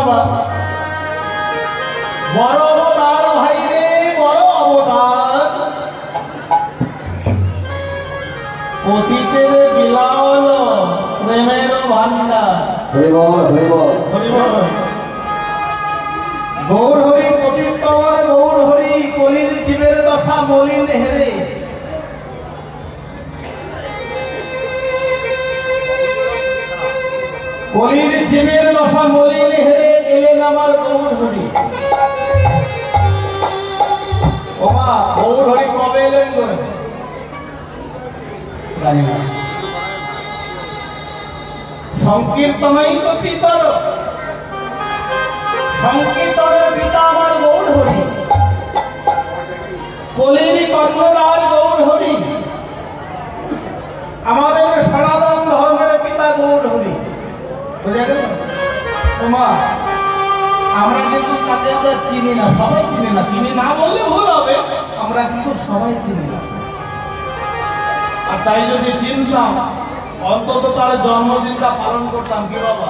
বাবা, বড় অবতার ভাই রে, বড় অবতার। অতীতের বিলাল প্রেমের ভান্ডার। হরি বল, হরি বল, হরি বল। গৌর হরি পবিত্তর গৌর হরি, কলির জীবের দশা মলিন হেরে। কলির জীবের দশা মলিন হেরে, এলেন আমার গৌর হরি। ওমা গৌর হরি কবে এলেন গো? জানি না। সংকীর্তনই তো পিতর, সংকীর্তনের পিতা আমার গৌর হরি, কলির কর্ণধার গৌর হরি, আমাদের সনাতন ধর্মের পিতা গৌর হরি। বুঝা গেল? ওমা আমরা কিন্তু তাকে আমরা চিনি না, সবাই চিনি না, চিনি না বললে ভুল হবে, আমরা কিন্তু সবাই চিনি না। আর তাই যদি চিনতাম অন্তত তার জন্মদিনটা পালন করতাম। কি বাবা?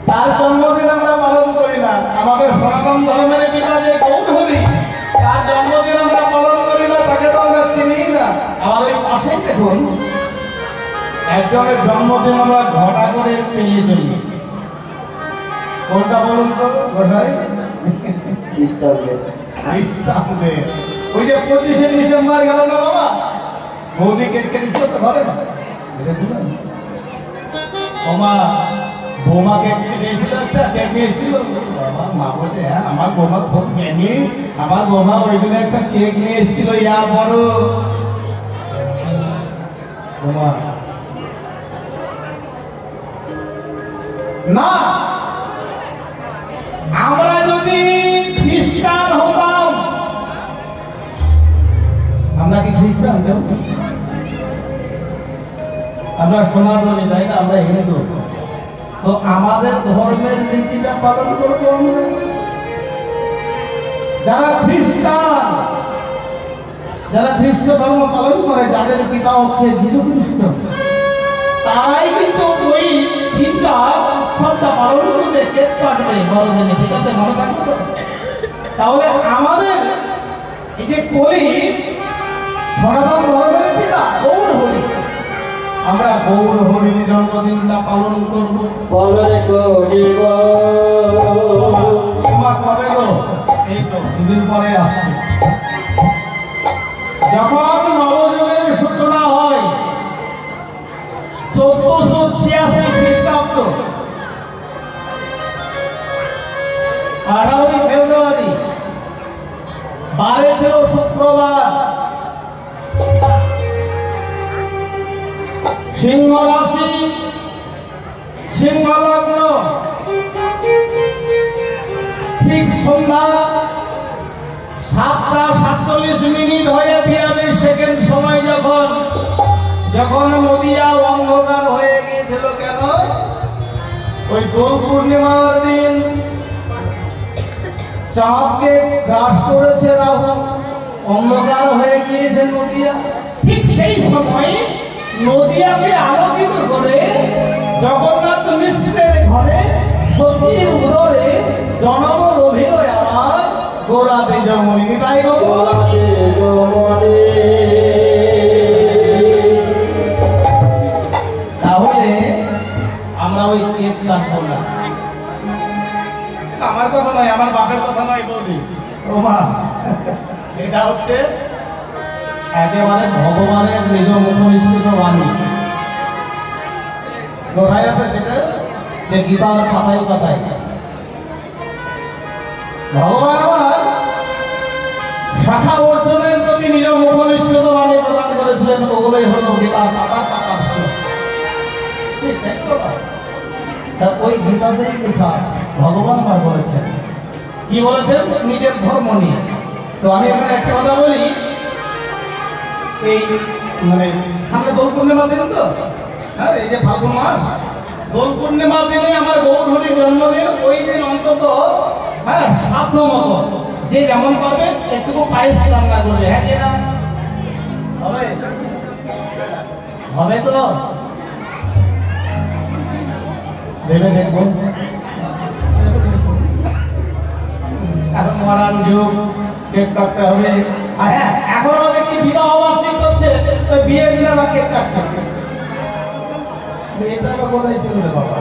তার জন্মদিন আমরা পালন করি না। আমাদের সনাতন ধর্মের পিতা যে গৌর হরি, তার জন্মদিন আমরা পালন করি না, তাকে তো আমরা চিনি না। আর ওই পাশেই দেখুন একজনের জন্মদিন আমরা ঘটা করে পেয়ে চলি। কোনটা বলুন তো? ঘটায় খ্রিস্টানদের ওই যে 25শে ডিসেম্বর গেল না বাবা, বৌদি কেক কেটেছিল তো ঘরে। ওমা বৌমা কেক কেটেছিল, একটা কেক নিয়ে এসেছিল। মা বলছে হ্যাঁ আমার বৌমা খুব জ্ঞানী, আমার বৌমা ওই দিনে একটা কেক নিয়ে এসেছিল, ইয়া বড়। বৌমা না, আমরা যদি খ্রিস্টান হতাম, আমরা কি খ্রিস্টান? আমরা সনাতনী, তাই না? আমরা হিন্দু, তো আমাদের ধর্মের রীতিটা পালন করবো আমরা। যারা খ্রিস্টান, যারা খ্রিস্ট ধর্ম পালন করে, যাদের পিতা হচ্ছে যীশু খ্রিস্ট, তারাই কিন্তু ওই দিনটা উৎসবটা পালন করবে, কেক কাটবে বড়দিনে। ঠিক আছে, মনে থাকবে তো? তাহলে আমাদের এই যে করি সনাতন ধর্মের পিতা গৌর হরি, আমরা গৌর হরির জন্মদিনটা পালন করবো। তোমার কবে গো? এই তো দুদিন পরে আসছে। যখন নবযুগের সূচনা হয় 1486 খ্রিস্টাব্দ 18 ফেব্রুয়ারি, বারে ছিল শুক্রবার, সিংহ রাশি, সিংহ লগ্ন, ঠিক সন্ধ্যা 7:47 হয়ে 42 সেকেন্ড সময় যখন যখন নদিয়া অন্ধকার হয়ে গিয়েছিল। কেন? ওই দোল পূর্ণিমার দিন চাঁদকে গ্রাস করেছে রাহু, অন্ধকার হয়ে গিয়েছে নদিয়া। ঠিক সেই সময় নদিয়াকে আলোকিত করে জগন্নাথ মিশ্রের ঘরে সতীর উদরে জনম রভিল আমার গোরাতে জমনি। তাই তাহলে আমরা ওই কেক কাটবো না। আমার কথা নয়, আমার বাপের কথা নয় বৌদি। ও মা, এটা হচ্ছে একেবারে ভগবানের নিজ মুখ নিঃসৃত বাণী। কোথায় আছে সেটা? যে গীতার পাতায় পাতায় ভগবান আমার শাখা অর্জনের প্রতি নিজ মুখ নিঃসৃত বাণী প্রদান করেছিলেন। ওগুলোই হলো গীতার পাতার পাতার শ্লোক। ওই গীতাতেই লেখা আছে, ভগবান আমার বলেছেন। কি বলেছেন? নিজের ধর্ম নিয়ে। তো আমি এখানে একটা কথা বলি, এই মানে সামনে দোল পূর্ণিমার দিন তো, হ্যাঁ, এই যে ফাল্গুন মাস, দোল পূর্ণিমার দিনে আমার গৌর হরির জন্মদিন। ওই দিন অন্তত হ্যাঁ সাধ্য মতো যে যেমন পারবে একটু পায়েস রান্না করবে। হ্যাঁ কি না? হবে? হবে তো? ভেবে দেখবো। এখন মডার্ন যুগ, কেক কাটতে হবে। আর হ্যাঁ, এখন আমাদের কি বিবাহ বার্ষিক করছে, বিয়ের দিন আবার কেক কাটছে। এটা আবার কোথায় চলবে বাবা?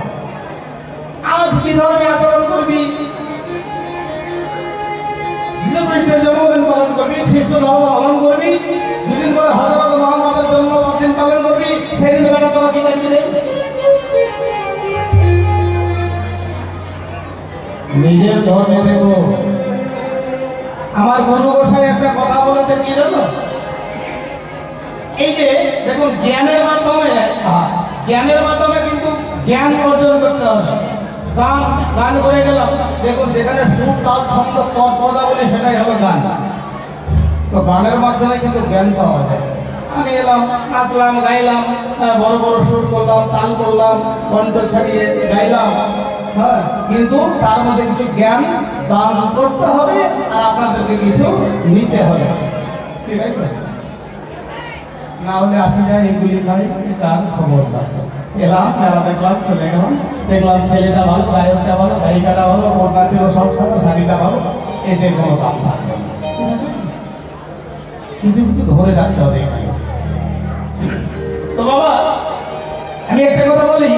আজ কি ধর্মে আচরণ করবি? যীশু খ্রিস্টের জন্মদিন পালন করবি, খ্রিস্ট ধর্ম পালন করবি, দুদিন পরে হযরত মুহাম্মদের জন্মদিন পালন করবি, সেদিন বেলা তোরা কি করবি? নিজের ধর্মে দেখো। আমার গুরু গোসাই একটা কথা বলতে কি জানো? এই যে দেখুন, জ্ঞানের মাধ্যমে কিন্তু জ্ঞান অর্জন করতে হবে। গান করে গেলাম, দেখুন যেখানে সুর তাল ছন্দ পদ পদাবলী সেটাই হলো গান। তো গানের মাধ্যমে কিন্তু জ্ঞান পাওয়া যায়। আমি এলাম, নাচলাম, গাইলাম, বড় বড় সুর করলাম, তাল করলাম, কণ্ঠ ছাড়িয়ে গাইলাম, হ্যাঁ, কিন্তু তার মধ্যে কিছু জ্ঞান দান করতে হবে আর আপনাদেরকে কিছু নিতে হবে, ঠিক আছে? না হলে আসে যায় এগুলি খাই, তার খবর থাকে। এলাম, মেলা দেখলাম, চলে গেলাম, দেখলাম ছেলেটা ভালো, গায়কটা ভালো, গায়িকাটা ভালো, ওড়না ছিল সব ভালো, শাড়িটা ভালো, এতে কোনো দাম থাকবে না। কিছু কিছু ধরে রাখতে হবে এখানে। তো বাবা, আমি একটা কথা বলি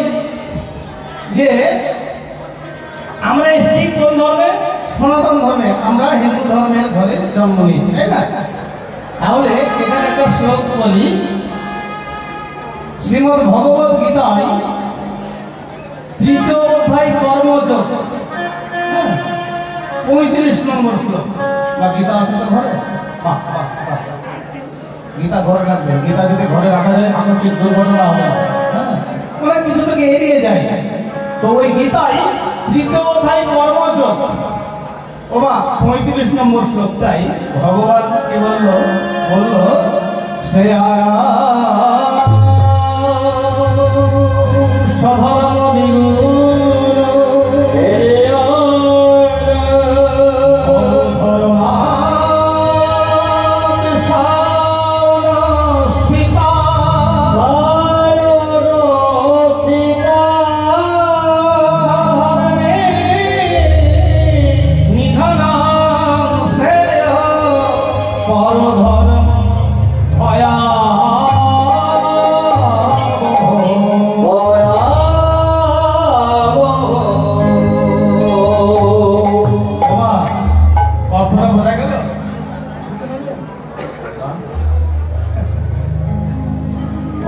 যে আমরা এসেছি কোন ধর্মে? সনাতন ধর্মে। আমরা হিন্দু ধর্মের ঘরে জন্ম নিয়েছি, তাই না? তাহলে এখানে একটা শ্লোক বলি, শ্রীমদ্ ভগবত গীতায় 3য় অধ্যায় কর্মযোগ, 35 নম্বর শ্লোক। বা গীতা আছে তো ঘরে? গীতা ঘরে রাখবে। গীতা যদি ঘরে রাখা যায়, আকস্মিক দুর্ঘটনা হবে না, হ্যাঁ, অনেক কিছু থেকে এড়িয়ে যায়। তো ওই গীতায় 3য় অধ্যায় কর্মযোগ, ও বা 35 নম্বর শ্লোকটাই ভগবান কি বলল শ্রেয়া সধর্ম বিগুণ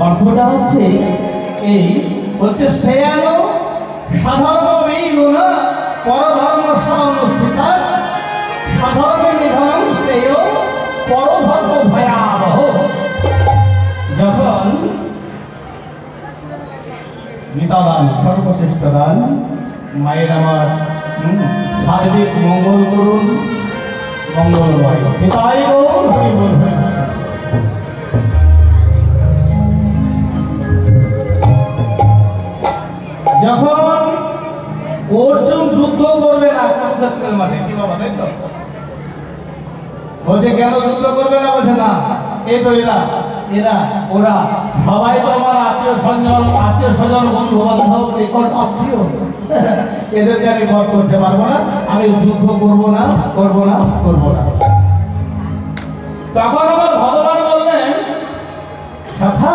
অর্থটা হচ্ছে এই হচ্ছে শ্রেয়ান সাধর্ম বিগুণ পরধর্ম অনুষ্ঠিত সাধর্মে নিধনম শ্রেয় পরধর্ম ভয়াবহ। যখন গীতা দান সর্বশ্রেষ্ঠ দান, মায়ের আমার সার্বিক মঙ্গল করুন, মঙ্গলময় পিতাই গৌর হরি বল। যখন অর্জুন যুদ্ধ করবে না কুরুক্ষেত্রের মাঠে, কি বাবা তাই তো বলছে, কেন যুদ্ধ করবে না? বলছে না, এই তো ওরা সবাই তো আমার আত্মীয় স্বজন বন্ধু বান্ধব নিকট আত্মীয়, এদেরকে আমি বধ করতে পারবো না, আমি যুদ্ধ করবো না। তখন আমার ভগবান বললেন, সখা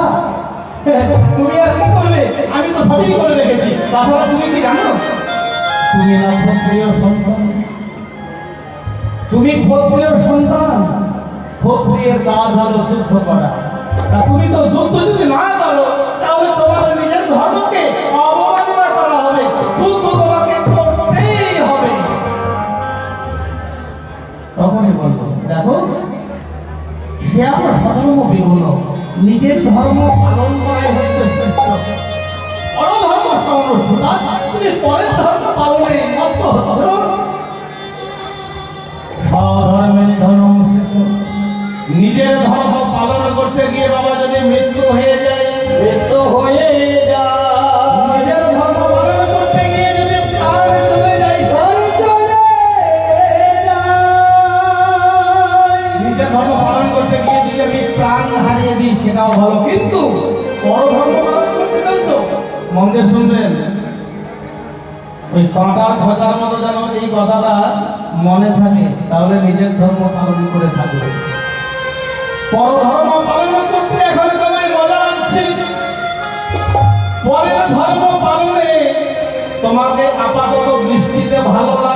তুমি আর কি করবে? আমি তো সবই করে রেখেছি। তাছাড়া তুমি কি জানো, তুমি না ক্ষত্রিয় সন্তান, তুমি ক্ষত্রিয় সন্তান, ক্ষত্রিয়ের কাজ হলো যুদ্ধ করা। তা তুমি তো যুদ্ধ যদি না করো, তাহলে তোমার নিজের ধর্মকে অবমাননা করা হবে, যুদ্ধ তোমাকে করতেই হবে। তখনই বলবো, দেখো সে আমার সধর্ম বিগুণ, নিজের ধর্ম পালন করাই হচ্ছে শ্রেষ্ঠ। অরধর্ম অনুষ্ঠিত, তুমি পরের ধর্ম পালনে মত্ত হচ্ছ। স্বধর্মে নিধনম শ্রেয়, নিজের ধর্ম পালন করতে গিয়ে বাবা যদি মৃত্যু হয়ে যায়, নিজের ধর্ম পালন করতে গিয়ে যদি প্রাণ চলে যায়, নিজের ধর্ম পালন করতে গিয়ে যদি আমি প্রাণ হারিয়ে দিই সেটাও ভালো, কিন্তু পরধর্ম পালন করতে চাইছো, মন দিয়ে শুনবেন, ওই কাঁটার খোঁজার মতো যেন এই কথাটা মনে থাকে, তাহলে নিজের ধর্ম পালন করে থাকবে। পরধর্ম পালন করতে এখন তোমায় মজা লাগছে, পরের ধর্ম পালনে তোমাকে আপাতত দৃষ্টিতে ভালো লাগে।